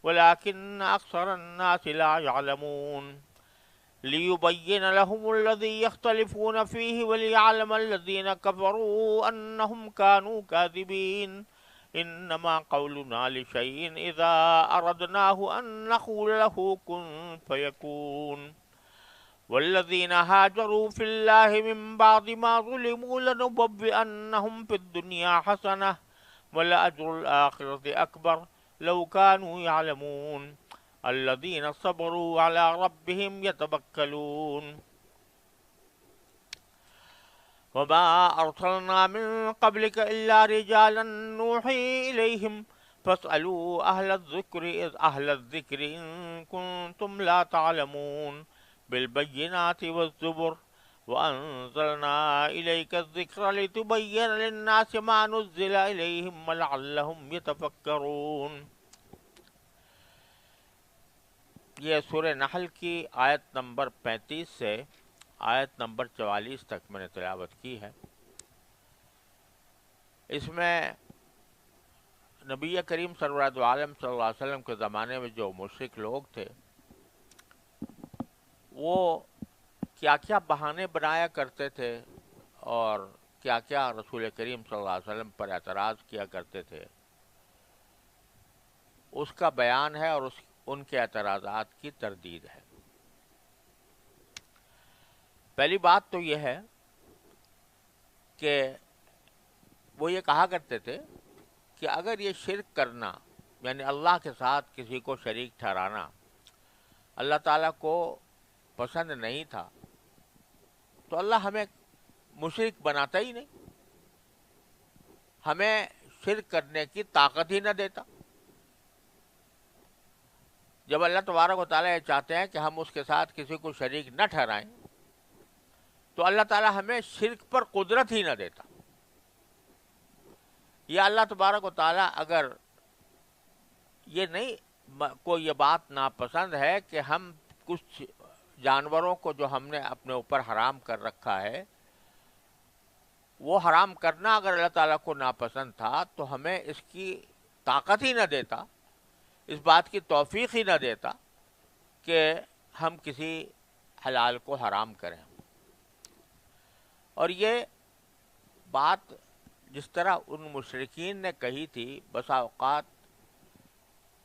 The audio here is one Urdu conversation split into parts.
ولكن أكثر الناس لا يعلمون ليبين لهم الذي يختلفون فيه وليعلم الذين كفروا أنهم كانوا كاذبين إنما قولنا لشيء إذا أردناه أن نقول له كن فيكون والذين هاجروا في الله من بعد ما ظلموا لنبوئنهم في الدنيا حسنة ولأجر الآخرة أكبر لو كانوا يعلمون الذين صبروا على ربهم يتوكلون وما أرسلنا من قبلك إلا رجالا نوحي إليهم فاسألوا أهل الذكر إن كنتم لا تعلمون بالبينات والزبر وأنزلنا إليك الذكر لتبين للناس ما نزل إليهم ولعلهم يتفكرون. یہ سورہ نحل کی آیت نمبر 35 سے آیت نمبر 44 تک میں نے تلاوت کی ہے. اس میں نبی کریم سرورت عالم صلی اللہ علیہ وسلم کے زمانے میں جو مشرک لوگ تھے وہ کیا کیا بہانے بنایا کرتے تھے اور کیا کیا رسول کریم صلی اللہ علیہ وسلم پر اعتراض کیا کرتے تھے، اس کا بیان ہے اور ان کے اعتراضات کی تردید ہے. پہلی بات تو یہ ہے کہ وہ یہ کہا کرتے تھے کہ اگر یہ شرک کرنا یعنی اللہ کے ساتھ کسی کو شریک ٹھہرانا اللہ تعالیٰ کو پسند نہیں تھا تو اللہ ہمیں مشرک بناتا ہی نہیں، ہمیں شرک کرنے کی طاقت ہی نہ دیتا. جب اللہ تبارک و تعالیٰ یہ چاہتے ہیں کہ ہم اس کے ساتھ کسی کو شریک نہ ٹھہرائیں تو اللہ تعالیٰ ہمیں شرک پر قدرت ہی نہ دیتا. یا اللہ تبارک و تعالیٰ اگر یہ نہیں کو یہ بات ناپسند ہے کہ ہم کچھ جانوروں کو جو ہم نے اپنے اوپر حرام کر رکھا ہے وہ حرام کرنا اگر اللہ تعالیٰ کو ناپسند تھا تو ہمیں اس کی طاقت ہی نہ دیتا، اس بات کی توفیق ہی نہ دیتا کہ ہم کسی حلال کو حرام کریں. اور یہ بات جس طرح ان مشرکین نے کہی تھی، بسا اوقات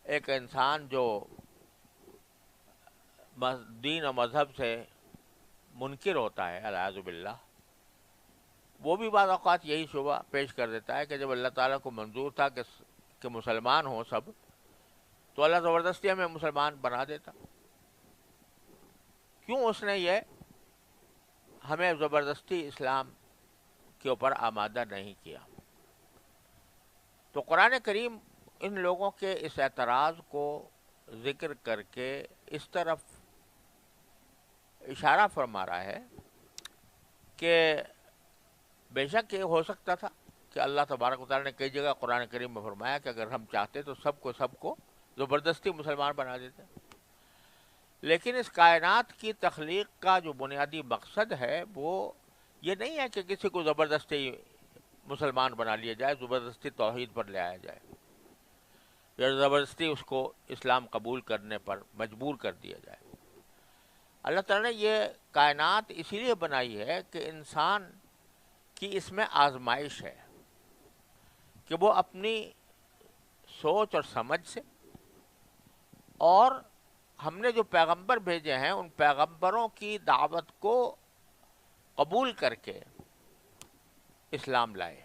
ایک انسان جو دین و مذہب سے منکر ہوتا ہے الیاذ باللہ، وہ بھی بعض اوقات یہی شبہ پیش کر دیتا ہے کہ جب اللہ تعالیٰ کو منظور تھا کہ مسلمان ہوں سب تو اللہ زبردستی ہمیں مسلمان بنا دیتا. کیوں اس نے یہ ہمیں زبردستی اسلام کے اوپر آمادہ نہیں کیا؟ تو قرآن کریم ان لوگوں کے اس اعتراض کو ذکر کر کے اس طرف اشارہ فرما رہا ہے کہ بے شک یہ ہو سکتا تھا کہ اللہ تبارک و تعالیٰ نے کئی جگہ قرآن کریم میں فرمایا کہ اگر ہم چاہتے تو سب کو زبردستی مسلمان بنا دیتے، لیکن اس کائنات کی تخلیق کا جو بنیادی مقصد ہے وہ یہ نہیں ہے کہ کسی کو زبردستی مسلمان بنا لیا جائے، زبردستی توحید پر لے آیا جائے یا زبردستی اس کو اسلام قبول کرنے پر مجبور کر دیا جائے. اللہ تعالیٰ نے یہ کائنات اسی لیے بنائی ہے کہ انسان کی اس میں آزمائش ہے کہ وہ اپنی سوچ اور سمجھ سے اور ہم نے جو پیغمبر بھیجے ہیں ان پیغمبروں کی دعوت کو قبول کر کے اسلام لائے.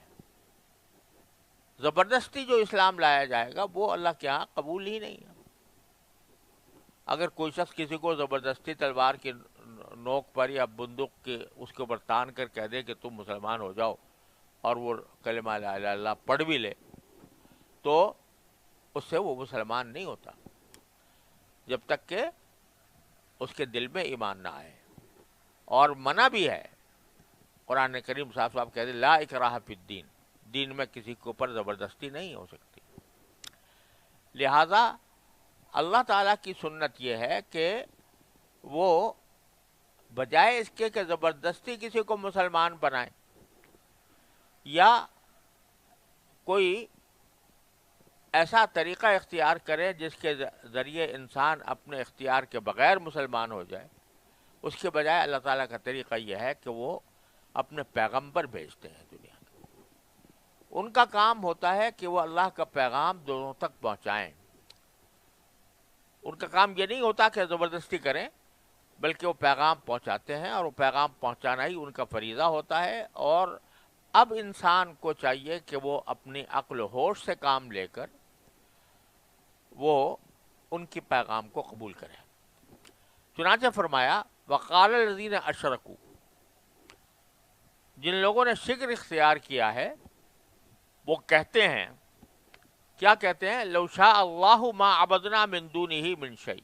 زبردستی جو اسلام لایا جائے گا وہ اللہ کے ہاں قبول ہی نہیں ہے. اگر کوئی شخص کسی کو زبردستی تلوار کی نوک پر یا بندوق کے اس کے اوپر تان کر کہہ دے کہ تم مسلمان ہو جاؤ اور وہ کلمہ لا الہ الا اللہ پڑھ بھی لے تو اس سے وہ مسلمان نہیں ہوتا جب تک کہ اس کے دل میں ایمان نہ آئے. اور منع بھی ہے، قرآن کریم صاحب کہتے ہیں لا اکراہ فی الدین، دین میں کسی کے اوپر زبردستی نہیں ہو سکتی. لہذا اللہ تعالیٰ کی سنت یہ ہے کہ وہ بجائے اس کے کہ زبردستی کسی کو مسلمان بنائیں یا کوئی ایسا طریقہ اختیار کرے جس کے ذریعے انسان اپنے اختیار کے بغیر مسلمان ہو جائے، اس کے بجائے اللہ تعالیٰ کا طریقہ یہ ہے کہ وہ اپنے پیغمبر بھیجتے ہیں دنیا میں۔ ان کا کام ہوتا ہے کہ وہ اللہ کا پیغام لوگوں تک پہنچائیں۔ ان کا کام یہ نہیں ہوتا کہ زبردستی کریں، بلکہ وہ پیغام پہنچاتے ہیں، اور وہ پیغام پہنچانا ہی ان کا فریضہ ہوتا ہے۔ اور اب انسان کو چاہیے کہ وہ اپنی عقل و ہوش سے کام لے کر وہ ان کی پیغام کو قبول کرے۔ چنانچہ فرمایا وقال الذین اشرکوا، جن لوگوں نے شرک اختیار کیا ہے وہ کہتے ہیں، کیا کہتے ہیں؟ لو شاء اللہ ما عبدنا من دونہ من شیء،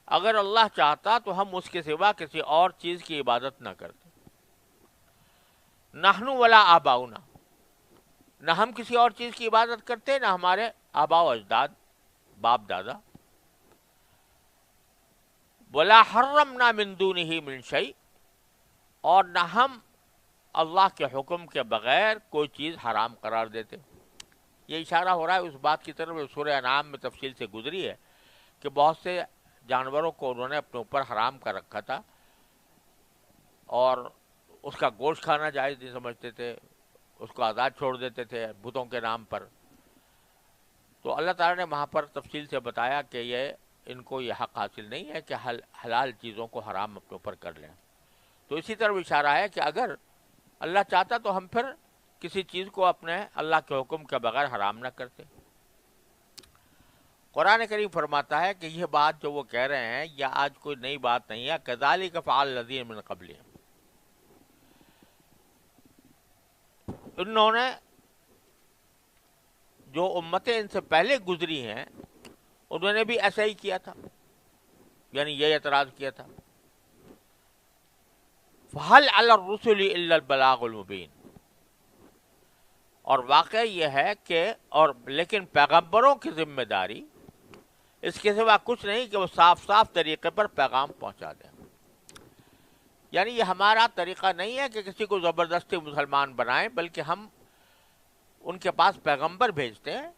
اگر اللہ چاہتا تو ہم اس کے سوا کسی اور چیز کی عبادت نہ کرتے۔ نحن ولا آباؤنا، نہ ہم کسی اور چیز کی عبادت کرتے، نہ ہمارے آباء و اجداد، باپ دادا۔ ولا حرمنا من دونہ من شیء، اور نہ ہم اللہ کے حکم کے بغیر کوئی چیز حرام قرار دیتے۔ یہ اشارہ ہو رہا ہے اس بات کی طرف سورہ انعام میں تفصیل سے گزری ہے کہ بہت سے جانوروں کو انہوں نے اپنے اوپر حرام کر رکھا تھا، اور اس کا گوشت کھانا جائز نہیں سمجھتے تھے، اس کو آزاد چھوڑ دیتے تھے بتوں کے نام پر۔ تو اللہ تعالیٰ نے وہاں پر تفصیل سے بتایا کہ ان کو یہ حق حاصل نہیں ہے کہ حلال چیزوں کو حرام اپنے اوپر کر لیں۔ تو اسی طرح اشارہ ہے کہ اگر اللہ چاہتا تو ہم پھر کسی چیز کو اپنے اللہ کے حکم کے بغیر حرام نہ کرتے۔ قرآن کریم فرماتا ہے کہ یہ بات جو وہ کہہ رہے ہیں یہ آج کوئی نئی بات نہیں ہے، کذالک فعل الذین من قبلہم، انہوں نے جو امتیں ان سے پہلے گزری ہیں انہوں نے بھی ایسا ہی کیا تھا، یعنی یہ اعتراض کیا تھا۔ فَهَلْ عَلَى الرُّسُلِ إِلَّا الْبَلَاغُ الْمُبِينُ، اور واقع یہ ہے کہ لیکن پیغمبروں کی ذمہ داری اس کے سوا کچھ نہیں کہ وہ صاف صاف طریقے پر پیغام پہنچا دیں۔ یعنی یہ ہمارا طریقہ نہیں ہے کہ کسی کو زبردستی مسلمان بنائیں، بلکہ ہم ان کے پاس پیغمبر بھیجتے ہیں،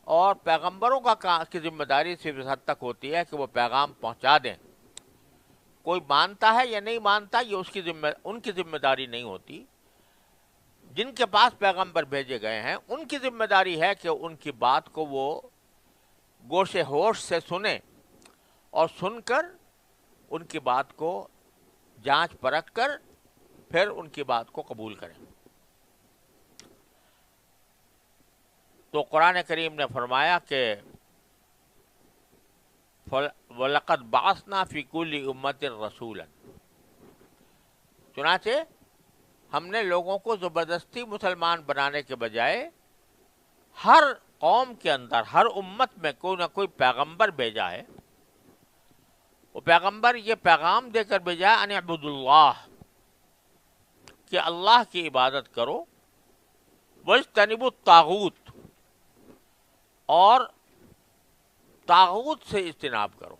اور پیغمبروں کی ذمہ داری صرف اس حد تک ہوتی ہے کہ وہ پیغام پہنچا دیں۔ کوئی مانتا ہے یا نہیں مانتا یہ ان کی ذمہ داری نہیں ہوتی۔ جن کے پاس پیغمبر بھیجے گئے ہیں ان کی ذمہ داری ہے کہ ان کی بات کو وہ گوش ہوش سے سنیں، اور سن کر ان کی بات کو جانچ پرکھ کر پھر ان کی بات کو قبول کریں۔ تو قرآن کریم نے فرمایا کہ وَلَقَدْ بَعَثْنَا فِي كُلِّ أُمَّةٍ رَسُولًا، چنانچہ ہم نے لوگوں کو زبردستی مسلمان بنانے کے بجائے ہر قوم کے اندر، ہر امت میں کوئی نہ کوئی پیغمبر بھیجا ہے۔ وہ پیغمبر یہ پیغام دے کر بھیجا ان اعبدوا اللہ، کہ اللہ کی عبادت کرو، واجتنبوا الطاغوت، اور طاغوت سے اجتناب کرو۔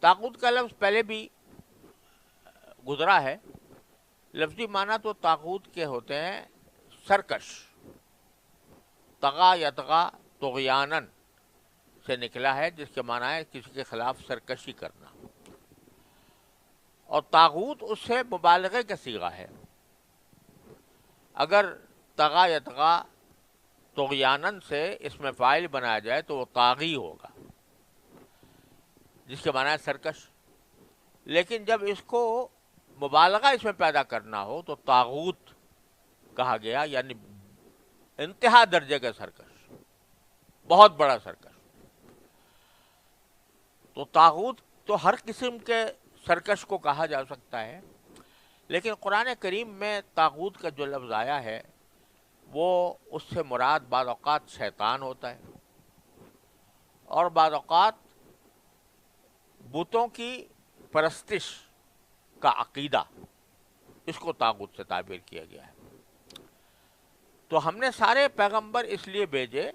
طاغوت کا لفظ پہلے بھی گزرا ہے، لفظی معنی تو طاغوت کے ہوتے ہیں سرکش، طغا یطغا طغیانن سے نکلا ہے، جس کے معنی ہے کسی کے خلاف سرکشی کرنا، اور طاغوت اس سے مبالغے کا صیغہ ہے۔ اگر طغا یطغا طغیانن سے اس میں فاعل بنایا جائے تو وہ طاغی ہوگا، جس کے معنی ہے سرکش۔ لیکن جب اس کو مبالغہ اس میں پیدا کرنا ہو تو طاغوت کہا گیا، یعنی انتہا درجے کا سرکش، بہت بڑا سرکش۔ تو طاغوت تو ہر قسم کے سرکش کو کہا جا سکتا ہے، لیکن قرآن کریم میں طاغوت کا جو لفظ آیا ہے وہ اس سے مراد بعض اوقات شیطان ہوتا ہے، اور بعض اوقات بتوں کی پرستش کا عقیدہ، اس کو طاغوت سے تعبیر کیا گیا ہے۔ تو ہم نے سارے پیغمبر اس لیے بھیجے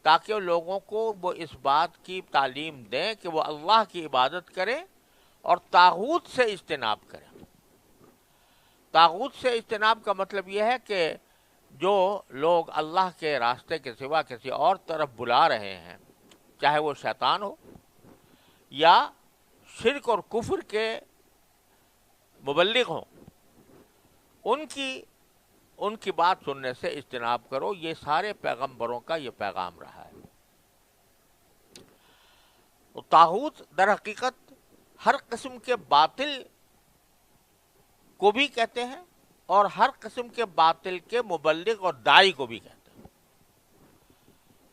تاکہ لوگوں کو وہ اس بات کی تعلیم دیں کہ وہ اللہ کی عبادت کریں اور طاغوت سے اجتناب کریں۔ طاغوت سے اجتناب کا مطلب یہ ہے کہ جو لوگ اللہ کے راستے کے سوا کسی اور طرف بلا رہے ہیں، چاہے وہ شیطان ہو یا شرک اور کفر کے مبلغ ہوں، ان کی بات سننے سے اجتناب کرو۔ یہ سارے پیغمبروں کا یہ پیغام رہا ہے۔ تو طاغوت در حقیقت ہر قسم کے باطل کو بھی کہتے ہیں اور ہر قسم کے باطل کے مبلغ اور داعی کو بھی کہتے ہیں۔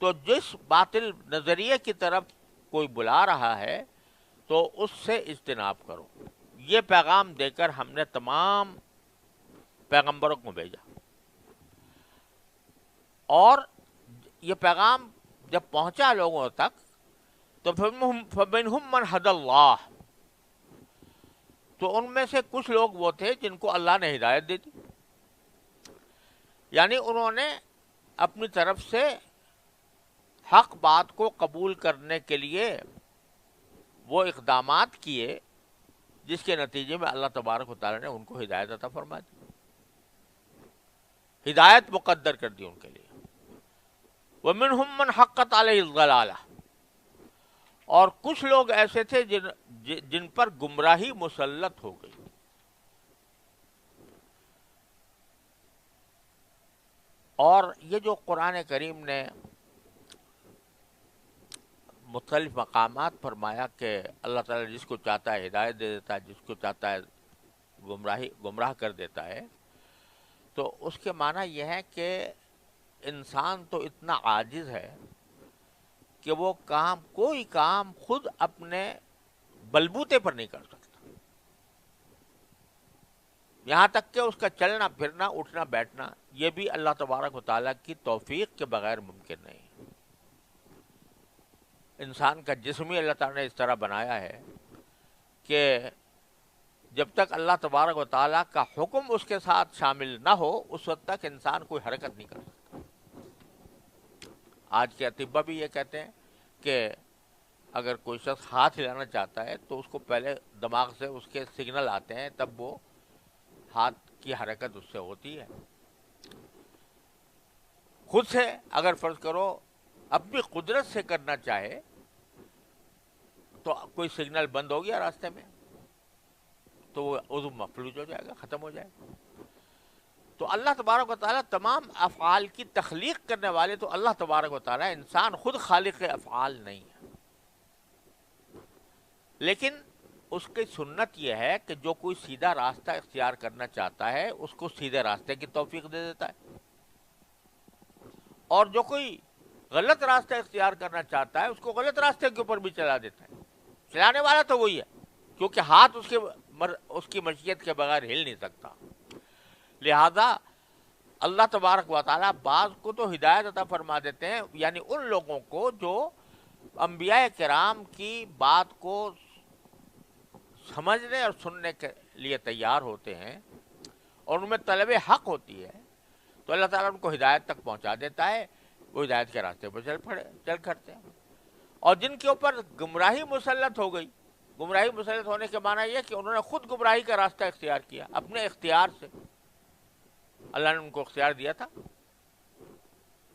تو جس باطل نظریے کی طرف کوئی بلا رہا ہے تو اس سے اجتناب کرو۔ یہ پیغام دے کر ہم نے تمام پیغمبروں کو بھیجا، اور یہ پیغام جب پہنچا لوگوں تک تو فَمِنْهُمْ مَنْ هَدَى اللَّهُ، تو ان میں سے کچھ لوگ وہ تھے جن کو اللہ نے ہدایت دی تھی، یعنی انہوں نے اپنی طرف سے حق بات کو قبول کرنے کے لیے وہ اقدامات کیے جس کے نتیجے میں اللہ تبارک و تعالیٰ نے ان کو ہدایت عطا فرما دی، ہدایت مقدر کر دی ان کے لیے۔ وَمِنْهُمْ مَنْ حَقَّتْ عَلَيْهِ الضَّلَالَةُ، اور کچھ لوگ ایسے تھے جن پر گمراہی مسلط ہو گئی۔ اور یہ جو قرآن کریم نے مختلف مقامات فرمایا کہ اللہ تعالیٰ جس کو چاہتا ہے ہدایت دے دیتا ہے، جس کو چاہتا ہے گمراہ کر دیتا ہے، تو اس کے معنی یہ ہے کہ انسان تو اتنا عاجز ہے کہ وہ کوئی کام خود اپنے بلبوتے پر نہیں کر سکتا، یہاں تک کہ اس کا چلنا پھرنا اٹھنا بیٹھنا یہ بھی اللہ تبارک و تعالیٰ کی توفیق کے بغیر ممکن نہیں ہے۔ انسان کا جسم ہی اللہ تعالیٰ نے اس طرح بنایا ہے کہ جب تک اللہ تبارک و تعالیٰ کا حکم اس کے ساتھ شامل نہ ہو اس وقت تک انسان کوئی حرکت نہیں کر سکتا۔ آج کے اطباء بھی یہ کہتے ہیں کہ اگر کوئی شخص ہاتھ ہلانا چاہتا ہے تو اس کو پہلے دماغ سے اس کے سگنل آتے ہیں، تب وہ ہاتھ کی حرکت اس سے ہوتی ہے۔ خود سے اگر فرض کرو اپنی قدرت سے کرنا چاہے تو کوئی سگنل بند ہو گیا راستے میں تو وہ عضو مفلوج ہو جائے گا، ختم ہو جائے گا۔ تو اللہ تبارک و تعالیٰ تمام افعال کی تخلیق کرنے والے تو اللہ تبارک و تعالیٰ، انسان خود خالق افعال نہیں ہے، لیکن اس کی سنت یہ ہے کہ جو کوئی سیدھا راستہ اختیار کرنا چاہتا ہے اس کو سیدھے راستے کی توفیق دے دیتا ہے، اور جو کوئی غلط راستہ اختیار کرنا چاہتا ہے اس کو غلط راستے کے اوپر بھی چلا دیتا ہے۔ چلانے والا تو وہی ہے، کیونکہ ہاتھ اس کی مشیت کے بغیر ہل نہیں سکتا۔ لہذا اللہ تبارک و تعالیٰ بعض کو تو ہدایت عطا فرما دیتے ہیں، یعنی ان لوگوں کو جو انبیاء کرام کی بات کو سمجھنے اور سننے کے لیے تیار ہوتے ہیں اور ان میں طلب حق ہوتی ہے، تو اللہ تعالیٰ ان کو ہدایت تک پہنچا دیتا ہے، وہ ہدایت کے راستے پر چل کھڑتے ہیں۔ اور جن کے اوپر گمراہی مسلط ہو گئی، گمراہی مسلط ہونے کے معنی یہ کہ انہوں نے خود گمراہی کا راستہ اختیار کیا اپنے اختیار سے، اللہ نے ان کو اختیار دیا تھا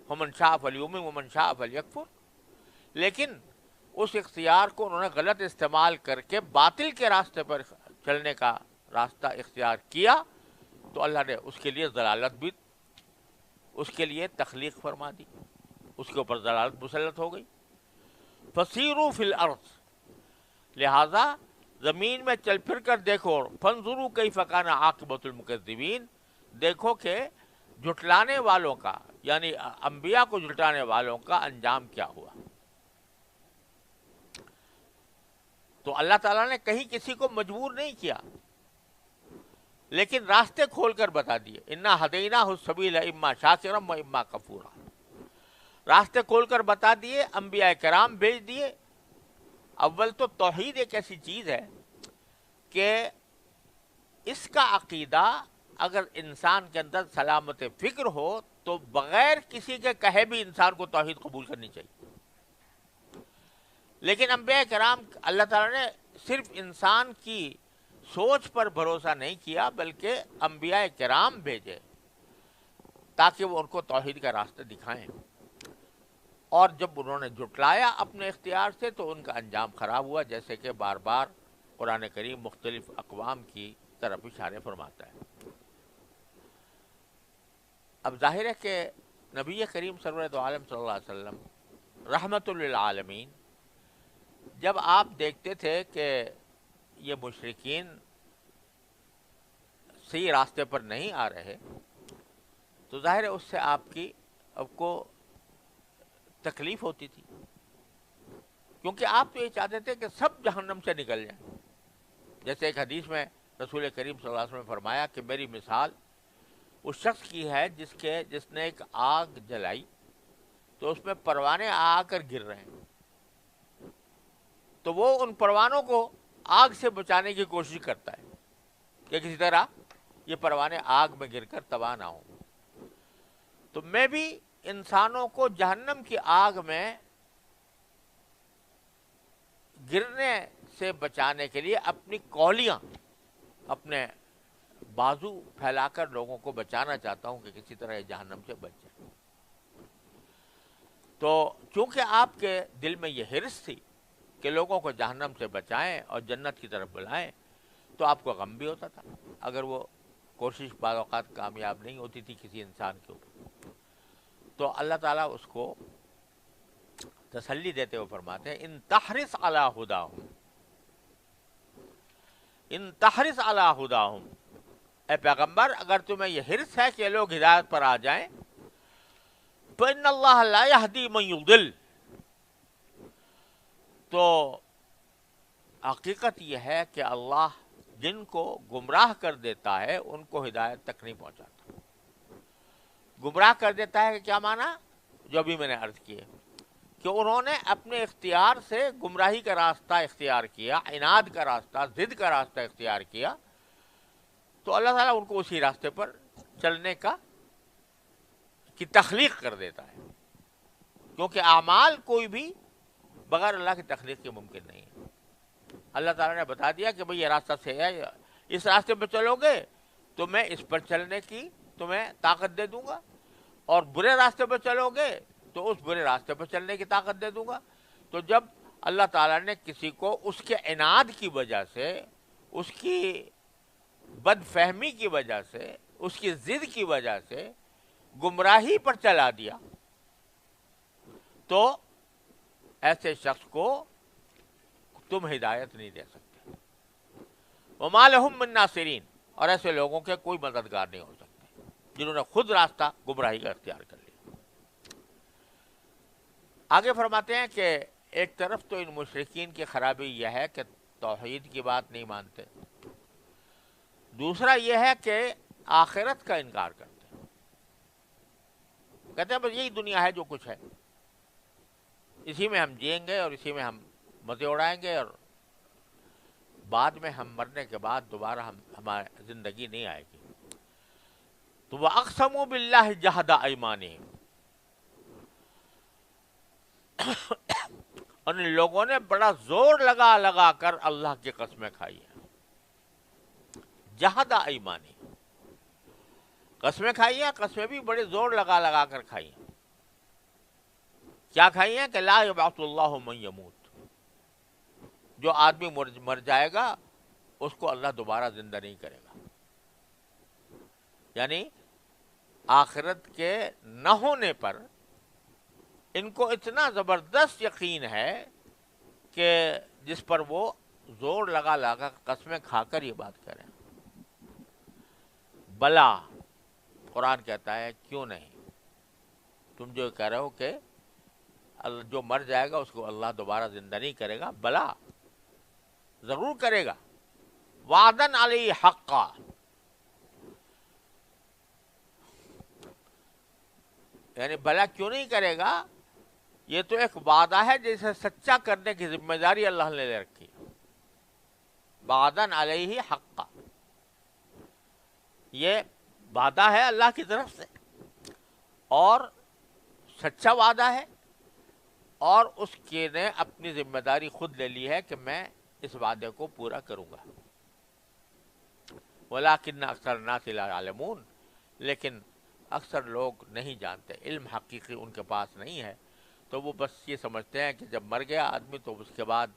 فَمَنْ شَاءَ فَلْيُؤْمِنْ وَمَنْ شَاءَ فَلْيَكْفُرْ، لیکن اس اختیار کو انہوں نے غلط استعمال کر کے باطل کے راستے پر چلنے کا راستہ اختیار کیا تو اللہ نے اس کے لیے ضلالت بھی اس کے لیے تخلیق فرما دی، اس کے اوپر ضلالت مسلط ہو گئی۔ فَسِيرُوا فِي الْأَرْضِ، لہذا زمین میں چل پھر کر دیکھو، فَانظُرُوا كَيْفَ كَانَ عَاقِبَةُ الْمُكَذِّبِينَ، دیکھو کہ جھٹلانے والوں کا، یعنی انبیاء کو جھٹلانے والوں کا انجام کیا ہوا۔ تو اللہ تعالیٰ نے کہیں کسی کو مجبور نہیں کیا، لیکن راستے کھول کر بتا دیے، اِنَّا هَدَيْنَاهُ السَّبِيلَ إِمَّا شَاكِرًا وَإِمَّا كَفُورًا، راستے کھول کر بتا دیے، انبیاء کرام بھیج دیے۔ اول تو توحید ایک ایسی چیز ہے کہ اس کا عقیدہ اگر انسان کے اندر سلامت فکر ہو تو بغیر کسی کے کہے بھی انسان کو توحید قبول کرنی چاہیے۔ لیکن انبیاء کرام، اللہ تعالیٰ نے صرف انسان کی سوچ پر بھروسہ نہیں کیا بلکہ انبیاء کرام بھیجے تاکہ وہ ان کو توحید کا راستہ دکھائیں. اور جب انہوں نے جھٹلایا اپنے اختیار سے تو ان کا انجام خراب ہوا، جیسے کہ بار بار قرآن کریم مختلف اقوام کی طرف اشارے فرماتا ہے. اب ظاہر ہے کہ نبی کریم سرورت عالم صلی اللہ علیہ وسلم رحمت للعالمین، جب آپ دیکھتے تھے کہ یہ مشرکین صحیح راستے پر نہیں آ رہے، تو ظاہر ہے اس سے آپ کو تکلیف ہوتی تھی، کیونکہ آپ تو یہ چاہتے تھے کہ سب جہنم سے نکل جائیں. جیسے ایک حدیث میں رسول کریم صلی اللہ علیہ وسلم نے فرمایا کہ میری مثال اس شخص کی ہے جس نے ایک آگ جلائی تو اس میں پروانے آ کر گر رہے ہیں، تو وہ ان پروانوں کو آگ سے بچانے کی کوشش کرتا ہے کہ کسی طرح یہ پروانے آگ میں گر کر تباہ نہ ہوں. تو میں بھی انسانوں کو جہنم کی آگ میں گرنے سے بچانے کے لیے اپنی کولیاں، اپنے بازو پھیلا کر لوگوں کو بچانا چاہتا ہوں کہ کسی طرح یہ جہنم سے بچ جائے. تو چونکہ آپ کے دل میں یہ حرص تھی کہ لوگوں کو جہنم سے بچائیں اور جنت کی طرف بلائیں، تو آپ کو غم بھی ہوتا تھا اگر وہ کوشش بعض اوقات کامیاب نہیں ہوتی تھی کسی انسان کے اوپر. تو اللہ تعالیٰ اس کو تسلی دیتے ہوئے فرماتے ہیں ان تحرس علی ہداہم، ان تحرس علی ہداہم، اے پیغمبر اگر تمہیں یہ حرص ہے کہ لوگ ہدایت پر آ جائیں، تو ان اللہ لا یہدی من یضل، تو حقیقت یہ ہے کہ اللہ جن کو گمراہ کر دیتا ہے ان کو ہدایت تک نہیں پہنچاتا. گمراہ کر دیتا ہے کہ کیا معنی؟ جو ابھی میں نے عرض کیے کہ انہوں نے اپنے اختیار سے گمراہی کا راستہ اختیار کیا، عناد کا راستہ، ضد کا راستہ اختیار کیا، تو اللہ تعالیٰ ان کو اسی راستے پر چلنے کی تخلیق کر دیتا ہے، کیونکہ اعمال کوئی بھی بغیر اللہ کی تخلیق کے ممکن نہیں ہے. اللہ تعالیٰ نے بتا دیا کہ بھئی یہ راستہ سے ہے، اس راستے پہ چلو گے تو میں اس پر چلنے کی تمہیں طاقت دے دوں گا، اور برے راستے پہ چلو گے تو اس برے راستے پہ چلنے کی طاقت دے دوں گا. تو جب اللہ تعالیٰ نے کسی کو اس کے عناد کی وجہ سے، اس کی بد فہمی کی وجہ سے، اس کی ضد کی وجہ سے گمراہی پر چلا دیا، تو ایسے شخص کو تم ہدایت نہیں دے سکتے. وما لہم من ناصرین، اور ایسے لوگوں کے کوئی مددگار نہیں ہو سکتے جنہوں نے خود راستہ گمراہی کا اختیار کر لیا. آگے فرماتے ہیں کہ ایک طرف تو ان مشرکین کی خرابی یہ ہے کہ توحید کی بات نہیں مانتے، دوسرا یہ ہے کہ آخرت کا انکار کرتے ہیں. کہتے ہیں بس یہی دنیا ہے جو کچھ ہے، اسی میں ہم جئیں گے اور اسی میں ہم مزے اڑائیں گے، اور بعد میں ہم مرنے کے بعد دوبارہ ہماری زندگی نہیں آئے گی. تو وَأَقْسَمُوا بِاللَّهِ جَهْدَ أَيْمَانِهِمْ، اور ان لوگوں نے بڑا زور لگا کر اللہ کی قسمیں کھائی ہیں. جہد ایمانی، قسمیں کھائی ہیں، قسمیں بھی بڑے زور لگا کر کھائی ہیں. کیا کھائی ہیں؟ کہ لا یبعث اللہ من یموت، جو آدمی مر جائے گا اس کو اللہ دوبارہ زندہ نہیں کرے گا. یعنی آخرت کے نہ ہونے پر ان کو اتنا زبردست یقین ہے کہ جس پر وہ زور لگا قسمیں کھا کر یہ بات کریں. بلا، قرآن کہتا ہے کیوں نہیں، تم جو کہہ رہے ہو کہ جو مر جائے گا اس کو اللہ دوبارہ زندہ نہیں کرے گا، بلا ضرور کرے گا. وعدن علیہ حقا، یعنی بلا کیوں نہیں کرے گا، یہ تو ایک وعدہ ہے جسے سچا کرنے کی ذمہ داری اللہ نے لے رکھی. وعدن علیہ حقا، یہ وعدہ ہے اللہ کی طرف سے اور سچا وعدہ ہے، اور اس کے نے اپنی ذمہ داری خود لے لی ہے کہ میں اس وعدے کو پورا کروں گا. وَلَٰكِنَّ أَكْثَرَ النَّاسِ لَا يَعْلَمُونَ، لیکن اکثر لوگ نہیں جانتے، علم حقیقی ان کے پاس نہیں ہے، تو وہ بس یہ سمجھتے ہیں کہ جب مر گیا آدمی تو اس کے بعد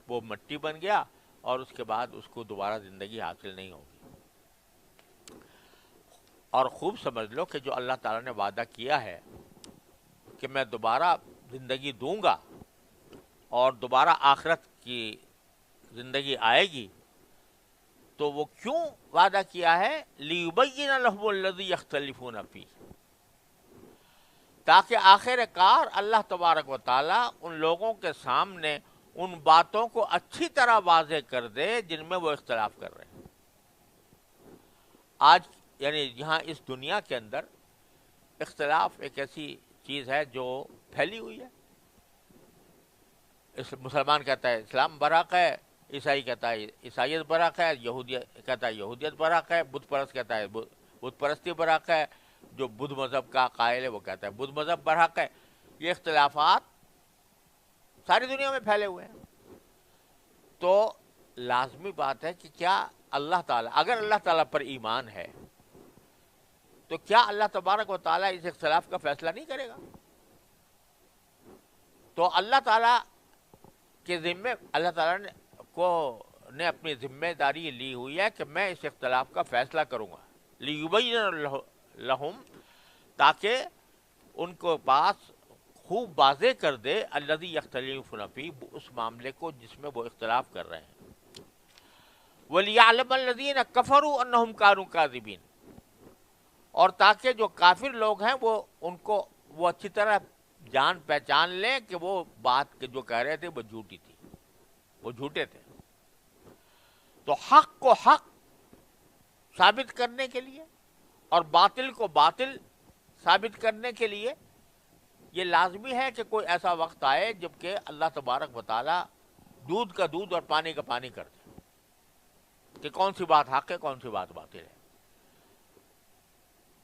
وہ مٹی بن گیا اور اس کے بعد اس کو دوبارہ زندگی حاصل نہیں ہوگی۔ اور خوب سمجھ لو کہ جو اللہ تعالیٰ نے وعدہ کیا ہے کہ میں دوبارہ زندگی دوں گا اور دوبارہ آخرت کی زندگی آئے گی، تو وہ کیوں وعدہ کیا ہے؟ لِيُبَيِّنَ لَهُمُ الَّذِي يَخْتَلِفُونَ فِيهِ، تاکہ آخر کار اللہ تبارک و تعالیٰ ان لوگوں کے سامنے ان باتوں کو اچھی طرح واضح کر دے جن میں وہ اختلاف کر رہے ہیں۔ آج یعنی یہاں اس دنیا کے اندر اختلاف ایک ایسی چیز ہے جو پھیلی ہوئی ہے۔ مسلمان کہتا ہے اسلام برحق ہے، عیسائی کہتا ہے عیسائیت برحق ہے، یہودی کہتا ہے یہودیت برحق ہے، بت پرست کہتا ہے بت پرستی برحق ہے، جو بدھ مذہب کا قائل ہے وہ کہتا ہے بدھ مذہب برحق ہے۔ یہ اختلافات ساری دنیا میں پھیلے ہوئے ہیں۔ تو لازمی بات ہے کہ کیا اللہ تعالیٰ، اگر اللہ تعالیٰ پر ایمان ہے تو کیا اللہ تبارک و تعالیٰ اس اختلاف کا فیصلہ نہیں کرے گا؟ تو اللہ تعالیٰ کے ذمے، اللہ تعالیٰ نے اپنی ذمہ داری لی ہوئی ہے کہ میں اس اختلاف کا فیصلہ کروں گا، لیبین لہم، تاکہ ان کو پاس خوب واضح کر دے الذی یختلفون فیہ، اس معاملے کو جس میں وہ اختلاف کر رہے ہیں، ولیعلم الذین کفروا انہم کانوا کاذبین، اور تاکہ جو کافر لوگ ہیں وہ ان کو وہ اچھی طرح جان پہچان لیں کہ وہ بات جو کہہ رہے تھے وہ جھوٹی تھی، وہ جھوٹے تھے۔ تو حق کو حق ثابت کرنے کے لیے اور باطل کو باطل ثابت کرنے کے لیے یہ لازمی ہے کہ کوئی ایسا وقت آئے جبکہ اللہ تبارک و تعالیٰ دودھ کا دودھ اور پانی کا پانی کر دے کہ کون سی بات حق ہے کون سی بات باطل ہے۔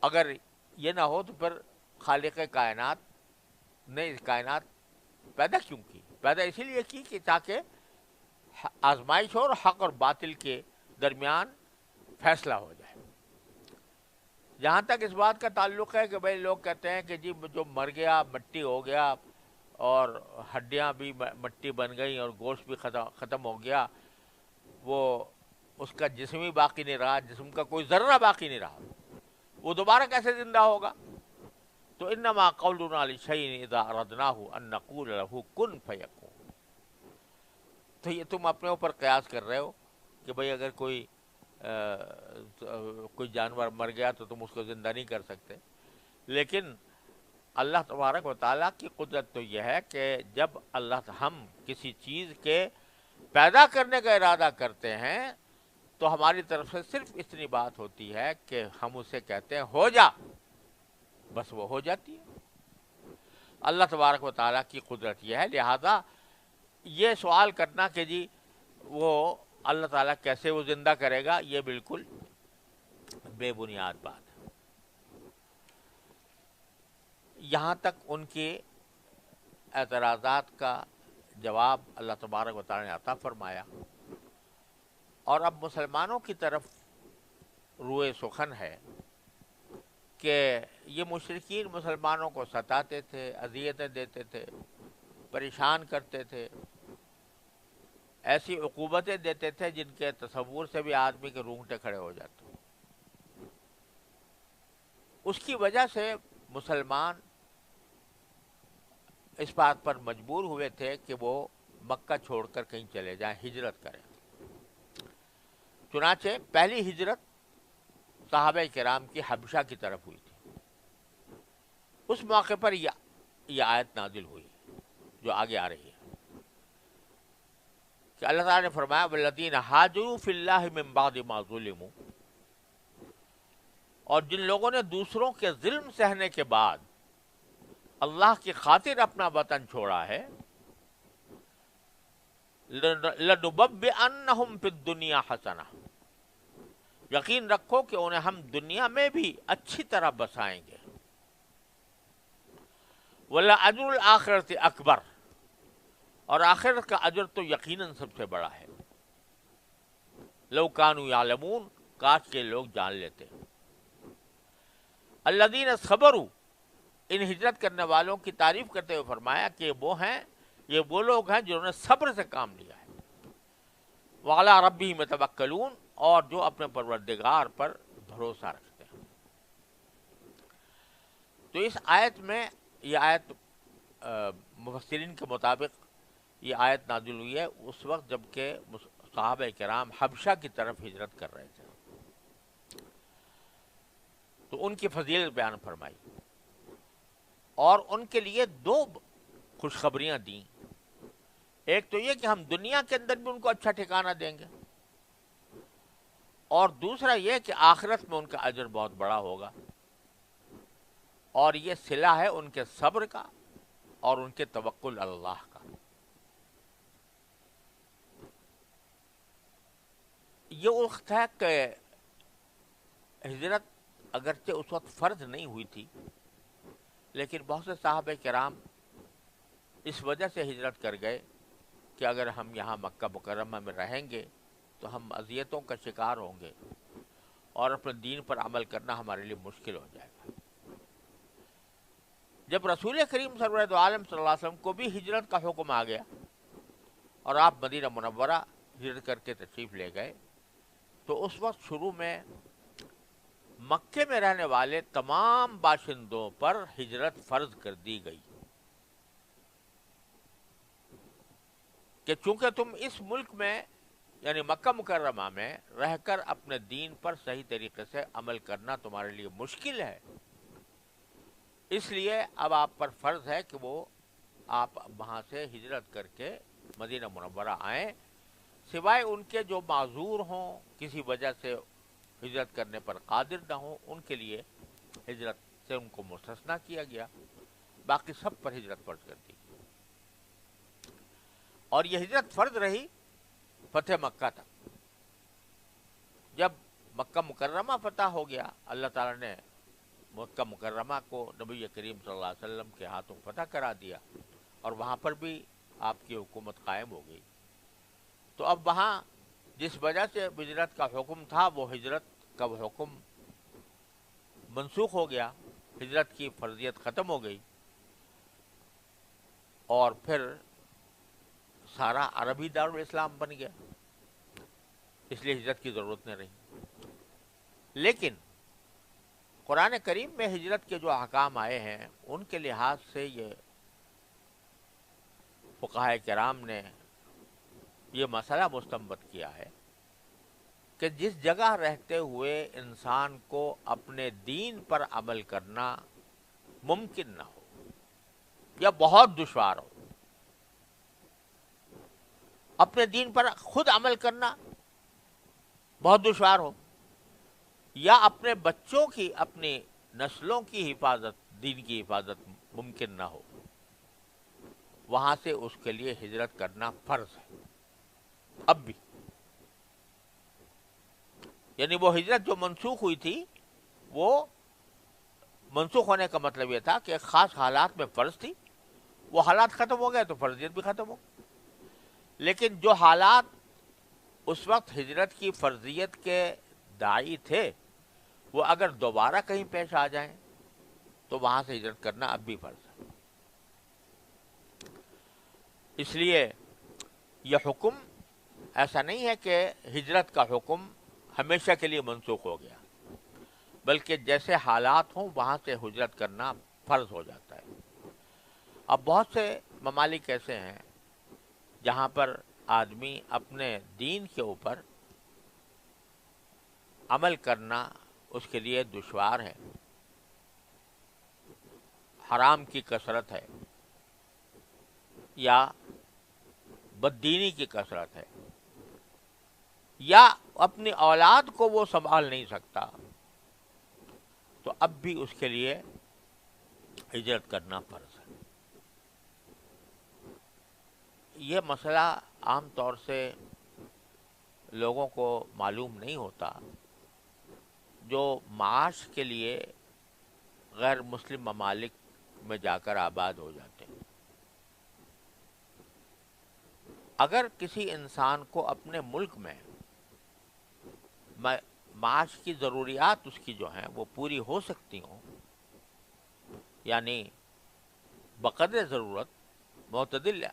اگر یہ نہ ہو تو پھر خالق کائنات نے اس کائنات پیدا کیوں کی؟ پیدا اسی لیے کی کہ تاکہ آزمائش ہو اور حق اور باطل کے درمیان فیصلہ ہو جائے۔ جہاں تک اس بات کا تعلق ہے کہ بھائی لوگ کہتے ہیں کہ جی جو مر گیا مٹی ہو گیا اور ہڈیاں بھی مٹی بن گئی اور گوشت بھی ختم ہو گیا، وہ اس کا جسم ہی باقی نہیں رہا، جسم کا کوئی ذرہ باقی نہیں رہا، وہ دوبارہ کیسے زندہ ہوگا؟ تو انما قولنا لشیء اذا اردناہ ان نقول له کن فیکون۔ تو یہ تم اپنے اوپر قیاس کر رہے ہو کہ بھئی اگر کوئی جانور مر گیا تو تم اس کو زندہ نہیں کر سکتے، لیکن اللہ تبارک و تعالیٰ کی قدرت تو یہ ہے کہ جب ہم کسی چیز کے پیدا کرنے کا ارادہ کرتے ہیں تو ہماری طرف سے صرف اتنی بات ہوتی ہے کہ ہم اسے کہتے ہیں ہو جا، بس وہ ہو جاتی ہے۔ اللہ تبارک و تعالیٰ کی قدرت یہ ہے، لہذا یہ سوال کرنا کہ جی وہ اللہ تعالیٰ کیسے وہ زندہ کرے گا، یہ بالکل بے بنیاد بات ہے۔ یہاں تک ان کے اعتراضات کا جواب اللہ تبارک و تعالیٰ نے عطا فرمایا، اور اب مسلمانوں کی طرف روئے سخن ہے کہ یہ مشرکین مسلمانوں کو ستاتے تھے، اذیتیں دیتے تھے، پریشان کرتے تھے، ایسی عقوبتیں دیتے تھے جن کے تصور سے بھی آدمی کے رونگٹے کھڑے ہو جاتے۔ اس کی وجہ سے مسلمان اس بات پر مجبور ہوئے تھے کہ وہ مکہ چھوڑ کر کہیں چلے جائیں، ہجرت کریں۔ چنانچہ پہلی ہجرت صحابہ کرام کی حبشہ کی طرف ہوئی تھی۔ اس موقع پر یہ آیت نازل ہوئی جو آگے آ رہی ہے کہ اللہ تعالیٰ نے فرمایا والذین ہاجروا فی اللہ من بعد ما ظلموا، اور جن لوگوں نے دوسروں کے ظلم سہنے کے بعد اللہ کی خاطر اپنا وطن چھوڑا ہے، لنبوئنہم فی الدنیا حسنہ، یقین رکھو کہ انہیں ہم دنیا میں بھی اچھی طرح بسائیں گے، وَلَأَجْرُ الْآخِرَةِ اکبر، اور آخرت کا اجر تو یقیناً سب سے بڑا ہے، لو کانوا یعلمون، کاش کے لوگ جان لیتے۔ الذین صبروا، ان ہجرت کرنے والوں کی تعریف کرتے ہوئے فرمایا کہ یہ وہ لوگ ہیں جنہوں نے صبر سے کام لیا ہے، وعلی ربہم یتوکلون، اور جو اپنے پروردگار پر بھروسہ رکھتے ہیں۔ تو اس آیت میں، یہ آیت مفسرین کے مطابق یہ آیت نازل ہوئی ہے اس وقت جب کہ صحابہ کرام حبشہ کی طرف ہجرت کر رہے تھے، تو ان کی فضیلت بیان فرمائی اور ان کے لیے دو خوشخبریاں دیں۔ ایک تو یہ کہ ہم دنیا کے اندر بھی ان کو اچھا ٹھکانہ دیں گے، اور دوسرا یہ کہ آخرت میں ان کا اجر بہت بڑا ہوگا، اور یہ صلہ ہے ان کے صبر کا اور ان کے توکل اللہ کا۔ یہ وقت ہے کہ ہجرت اگرچہ اس وقت فرض نہیں ہوئی تھی، لیکن بہت سے صحابہ کرام اس وجہ سے ہجرت کر گئے کہ اگر ہم یہاں مکہ مکرمہ میں رہیں گے تو ہم اذیتوں کا شکار ہوں گے اور اپنے دین پر عمل کرنا ہمارے لیے مشکل ہو جائے گا۔ جب رسول کریم سرورت عالم صلی اللہ علیہ وسلم کو بھی ہجرت کا حکم آ گیا اور آپ مدینہ منورہ ہجرت کر کے تشریف لے گئے، تو اس وقت شروع میں مکے میں رہنے والے تمام باشندوں پر ہجرت فرض کر دی گئی کہ چونکہ تم اس ملک میں یعنی مکہ مکرمہ میں رہ کر اپنے دین پر صحیح طریقے سے عمل کرنا تمہارے لیے مشکل ہے، اس لیے اب آپ پر فرض ہے کہ وہ آپ وہاں سے ہجرت کر کے مدینہ منورہ آئیں، سوائے ان کے جو معذور ہوں، کسی وجہ سے ہجرت کرنے پر قادر نہ ہوں، ان کے لیے ہجرت سے ان کو مستثنیٰ کیا گیا، باقی سب پر ہجرت فرض کر دی گئی۔ اور یہ ہجرت فرض رہی فتح مکہ تک۔ جب مکہ مکرمہ فتح ہو گیا، اللہ تعالیٰ نے مکہ مکرمہ کو نبی کریم صلی اللہ علیہ وسلم کے ہاتھوں فتح کرا دیا اور وہاں پر بھی آپ کی حکومت قائم ہو گئی، تو اب وہاں جس وجہ سے ہجرت کا حکم تھا وہ ہجرت کا وہ حکم منسوخ ہو گیا، ہجرت کی فرضیت ختم ہو گئی، اور پھر سارا عربی دارالاسلام بن گیا، اس لیے ہجرت کی ضرورت نہیں رہی۔ لیکن قرآن کریم میں ہجرت کے جو احکام آئے ہیں ان کے لحاظ سے یہ فقہائے کرام نے یہ مسئلہ مستنبط کیا ہے کہ جس جگہ رہتے ہوئے انسان کو اپنے دین پر عمل کرنا ممکن نہ ہو یا بہت دشوار ہو، اپنے دین پر خود عمل کرنا بہت دشوار ہو، یا اپنے بچوں کی، اپنی نسلوں کی حفاظت، دین کی حفاظت ممکن نہ ہو، وہاں سے اس کے لیے ہجرت کرنا فرض ہے اب بھی۔ یعنی وہ ہجرت جو منسوخ ہوئی تھی، وہ منسوخ ہونے کا مطلب یہ تھا کہ خاص حالات میں فرض تھی، وہ حالات ختم ہو گئے تو فرضیت بھی ختم ہو گئی۔ لیکن جو حالات اس وقت ہجرت کی فرضیت کے داعی تھے، وہ اگر دوبارہ کہیں پیش آ جائیں تو وہاں سے ہجرت کرنا اب بھی فرض ہے۔ اس لیے یہ حکم ایسا نہیں ہے کہ ہجرت کا حکم ہمیشہ کے لیے منسوخ ہو گیا، بلکہ جیسے حالات ہوں وہاں سے ہجرت کرنا فرض ہو جاتا ہے۔ اب بہت سے ممالک ایسے ہیں جہاں پر آدمی اپنے دین کے اوپر عمل کرنا اس کے لیے دشوار ہے، حرام کی کثرت ہے یا بددینی کی کثرت ہے، یا اپنی اولاد کو وہ سنبھال نہیں سکتا، تو اب بھی اس کے لیے ہجرت کرنا فرض ہے۔ یہ مسئلہ عام طور سے لوگوں کو معلوم نہیں ہوتا جو معاش کے لیے غیر مسلم ممالک میں جا کر آباد ہو جاتے ہیں۔ اگر کسی انسان کو اپنے ملک میں معاش کی ضروریات اس کی جو ہیں وہ پوری ہو سکتی ہوں، یعنی بقدر ضرورت معتدل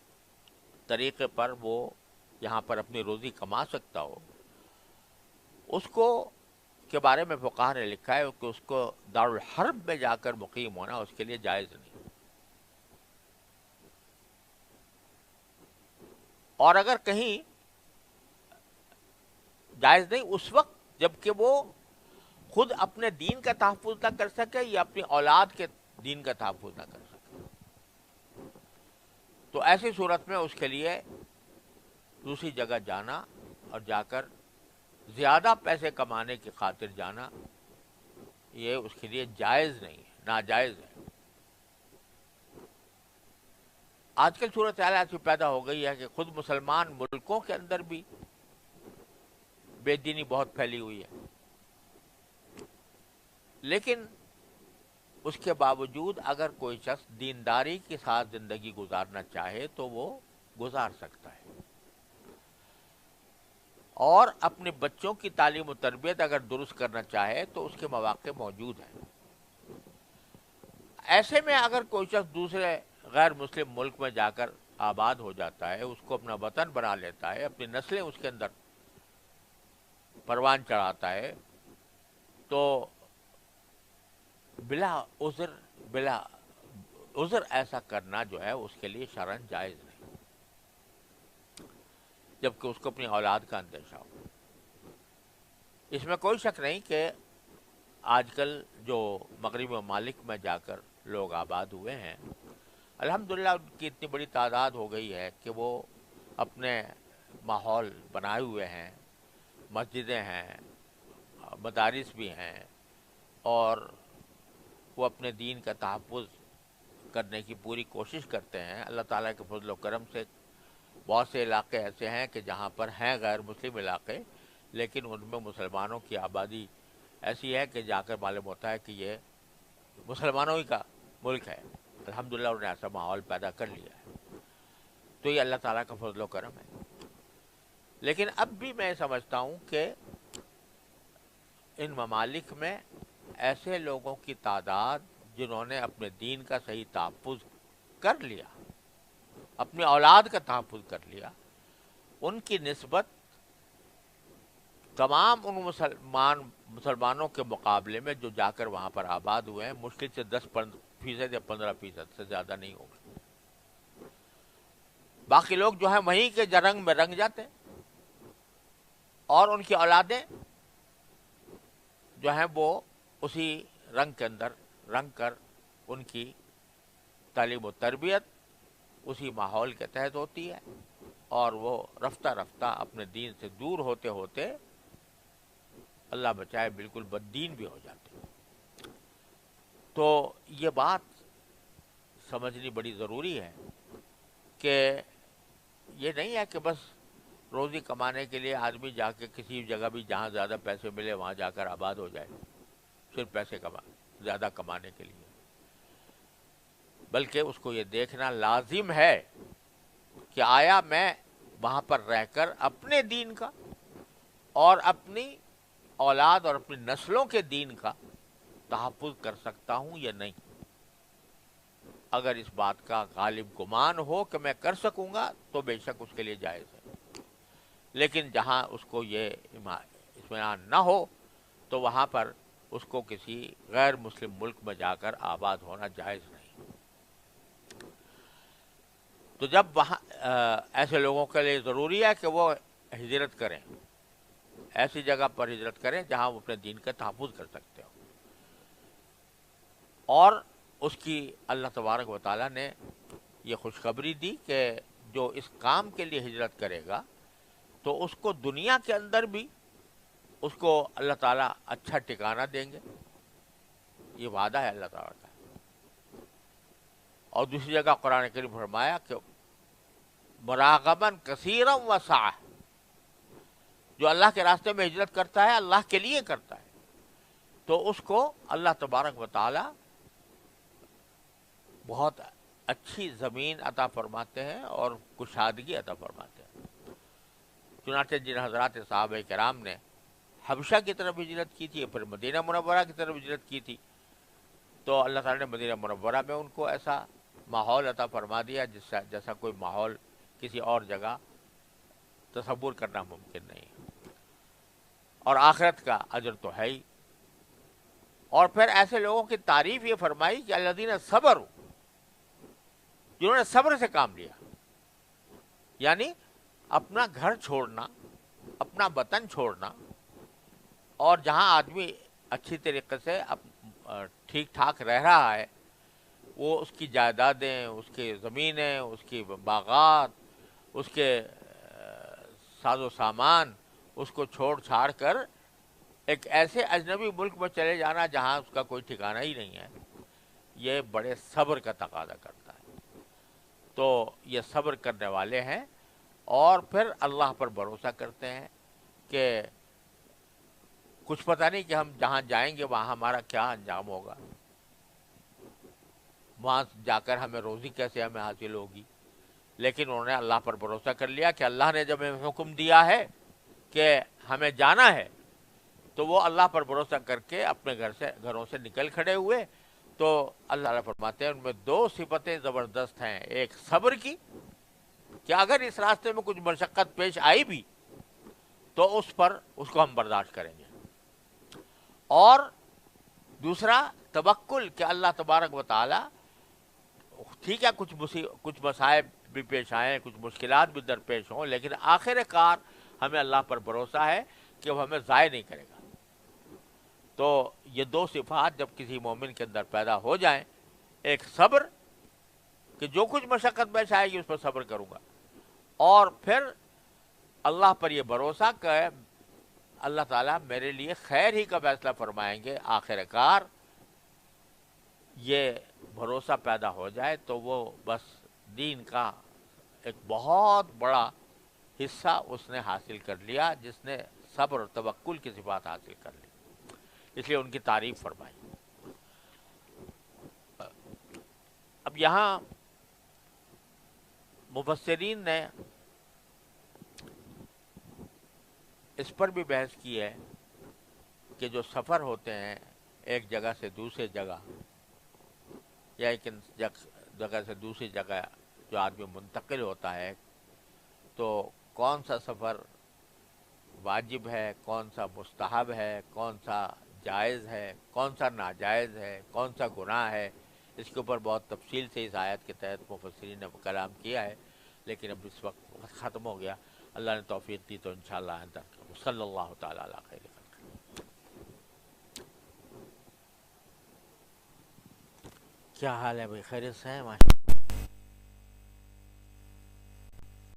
طریقے پر وہ یہاں پر اپنی روزی کما سکتا ہو، اس کو کے بارے میں فقہا نے لکھا ہے کہ اس کو دارالحرب میں جا کر مقیم ہونا اس کے لیے جائز نہیں۔ اور اگر کہیں جائز نہیں اس وقت جب کہ وہ خود اپنے دین کا تحفظ نہ کر سکے یا اپنی اولاد کے دین کا تحفظ نہ کر سکے، تو ایسی صورت میں اس کے لیے دوسری جگہ جانا اور جا کر زیادہ پیسے کمانے کی خاطر جانا، یہ اس کے لیے جائز نہیں ہے، ناجائز ہے۔ آج کل صورتحال ایسی پیدا ہو گئی ہے کہ خود مسلمان ملکوں کے اندر بھی بے دینی بہت پھیلی ہوئی ہے، لیکن اس کے باوجود اگر کوئی شخص دینداری کے ساتھ زندگی گزارنا چاہے تو وہ گزار سکتا ہے، اور اپنے بچوں کی تعلیم و تربیت اگر درست کرنا چاہے تو اس کے مواقع موجود ہیں۔ ایسے میں اگر کوئی شخص دوسرے غیر مسلم ملک میں جا کر آباد ہو جاتا ہے، اس کو اپنا وطن بنا لیتا ہے، اپنی نسلیں اس کے اندر پروان چڑھاتا ہے، تو بلا عذر ایسا کرنا جو ہے اس کے لیے شرعاً جائز نہیں، جبکہ اس کو اپنی اولاد کا اندیشہ ہو۔ اس میں کوئی شک نہیں کہ آج کل جو مغربی ممالک میں جا کر لوگ آباد ہوئے ہیں، الحمدللہ ان کی اتنی بڑی تعداد ہو گئی ہے کہ وہ اپنے ماحول بنائے ہوئے ہیں، مسجدیں ہیں، مدارس بھی ہیں، اور وہ اپنے دین کا تحفظ کرنے کی پوری کوشش کرتے ہیں۔ اللہ تعالیٰ کے فضل و کرم سے بہت سے علاقے ایسے ہیں کہ جہاں پر ہیں غیر مسلم علاقے، لیکن ان میں مسلمانوں کی آبادی ایسی ہے کہ جا کر معلوم ہوتا ہے کہ یہ مسلمانوں ہی کا ملک ہے۔ الحمدللہ انہوں نے ایسا ماحول پیدا کر لیا ہے، تو یہ اللہ تعالیٰ کا فضل و کرم ہے۔ لیکن اب بھی میں سمجھتا ہوں کہ ان ممالک میں ایسے لوگوں کی تعداد جنہوں نے اپنے دین کا صحیح تحفظ کر لیا، اپنی اولاد کا تحفظ کر لیا، ان کی نسبت تمام ان مسلمانوں کے مقابلے میں جو جا کر وہاں پر آباد ہوئے ہیں مشکل سے 10% یا 15% سے زیادہ نہیں ہوگا۔ باقی لوگ جو ہیں وہیں کے رنگ میں رنگ جاتے ہیں، اور ان کی اولادیں جو ہیں وہ اسی رنگ کے اندر رنگ کر ان کی تعلیم و تربیت اسی ماحول کے تحت ہوتی ہے، اور وہ رفتہ رفتہ اپنے دین سے دور ہوتے ہوتے اللہ بچائے بالکل بددین بھی ہو جاتے ہیں۔ تو یہ بات سمجھنی بڑی ضروری ہے کہ یہ نہیں ہے کہ بس روزی کمانے کے لیے آدمی جا کے کسی جگہ بھی جہاں زیادہ پیسے ملے وہاں جا کر آباد ہو جائے صرف پیسے زیادہ کمانے کے لیے، بلکہ اس کو یہ دیکھنا لازم ہے کہ آیا میں وہاں پر رہ کر اپنے دین کا اور اپنی اولاد اور اپنی نسلوں کے دین کا تحفظ کر سکتا ہوں یا نہیں۔ اگر اس بات کا غالب گمان ہو کہ میں کر سکوں گا تو بے شک اس کے لیے جائز ہے، لیکن جہاں اس کو یہ اطمینان نہ ہو تو وہاں پر اس کو کسی غیر مسلم ملک میں جا کر آباد ہونا جائز نہیں۔ تو جب وہاں ایسے لوگوں کے لیے ضروری ہے کہ وہ ہجرت کریں، ایسی جگہ پر ہجرت کریں جہاں وہ اپنے دین کا تحفظ کر سکتے ہو، اور اس کی اللہ تبارک و تعالیٰ نے یہ خوشخبری دی کہ جو اس کام کے لیے ہجرت کرے گا تو اس کو دنیا کے اندر بھی اس کو اللہ تعالیٰ اچھا ٹھکانہ دیں گے، یہ وعدہ ہے اللہ تعالیٰ کا۔ اور دوسری جگہ قرآن کریم فرمایا کہ مراغباً کثیرا وسعہ، جو اللہ کے راستے میں ہجرت کرتا ہے اللہ کے لیے کرتا ہے تو اس کو اللہ تبارک و تعالیٰ بہت اچھی زمین عطا فرماتے ہیں اور کشادگی عطا فرماتے ہیں۔ چنانچہ جن حضرات صحابہ کرام نے حبشہ کی طرف ہجرت کی تھی، پھر مدینہ منورہ کی طرف ہجرت کی تھی، تو اللہ تعالیٰ نے مدینہ منورہ میں ان کو ایسا ماحول عطا فرما دیا جیسا کوئی ماحول کسی اور جگہ تصور کرنا ممکن نہیں، اور آخرت کا اجر تو ہے ہی۔ اور پھر ایسے لوگوں کی تعریف یہ فرمائی کہ الذین صبروا، جنہوں نے صبر سے کام لیا، یعنی اپنا گھر چھوڑنا، اپنا وطن چھوڑنا، اور جہاں آدمی اچھی طریقے سے ٹھیک ٹھاک رہ رہا ہے، وہ اس کی جائیدادیں، اس کی زمینیں، اس کی باغات، اس کے ساز و سامان، اس کو چھوڑ چھاڑ کر ایک ایسے اجنبی ملک میں چلے جانا جہاں اس کا کوئی ٹھکانہ ہی نہیں ہے، یہ بڑے صبر کا تقاضا کرتا ہے۔ تو یہ صبر کرنے والے ہیں، اور پھر اللہ پر بھروسہ کرتے ہیں کہ کچھ پتہ نہیں کہ ہم جہاں جائیں گے وہاں ہمارا کیا انجام ہوگا، وہاں جا کر ہمیں روزی کیسے ہمیں حاصل ہوگی، لیکن انہوں نے اللہ پر بھروسہ کر لیا کہ اللہ نے جب ہمیں حکم دیا ہے کہ ہمیں جانا ہے، تو وہ اللہ پر بھروسہ کر کے اپنے گھروں سے نکل کھڑے ہوئے۔ تو اللہ تعالیٰ فرماتے ہیں ان میں دو صفتیں زبردست ہیں، ایک صبر کی کہ اگر اس راستے میں کچھ مشقت پیش آئی بھی تو اس کو ہم برداشت کریں گے، اور دوسرا توکل کہ اللہ تبارک و تعالی، ٹھیک ہے کچھ مصائب بھی پیش آئیں، کچھ مشکلات بھی درپیش ہوں، لیکن آخر کار ہمیں اللہ پر بھروسہ ہے کہ وہ ہمیں ضائع نہیں کرے گا۔ تو یہ دو صفات جب کسی مومن کے اندر پیدا ہو جائیں، ایک صبر کہ جو کچھ مشقت پیش آئے گی اس پر صبر کروں گا، اور پھر اللہ پر یہ بھروسہ کہ اللہ تعالیٰ میرے لیے خیر ہی کا فیصلہ فرمائیں گے آخر کار، یہ بھروسہ پیدا ہو جائے تو وہ بس دین کا ایک بہت بڑا حصہ اس نے حاصل کر لیا، جس نے صبر اور توکل کی صفات حاصل کر لی، اس لیے ان کی تعریف فرمائی۔ اب یہاں مفسرین نے اس پر بھی بحث کی ہے کہ جو سفر ہوتے ہیں ایک جگہ سے دوسرے جگہ، یا ایک جگہ سے دوسری جگہ جو آدمی منتقل ہوتا ہے، تو کون سا سفر واجب ہے، کون سا مستحب ہے، کون سا جائز ہے، کون سا ناجائز ہے، کون سا گناہ ہے، اس کے اوپر بہت تفصیل سے اس آیت کے تحت مفسرین نے کلام کیا ہے، لیکن اب اس وقت ختم ہو گیا۔ اللہ نے توفیق دی تو انشاءاللہ آئندہ صلی اللہ تعالیٰ علیہ خیر خلق۔ کیا حال ہے بھائی، خیریت سے ہیں؟ ماشاءاللہ۔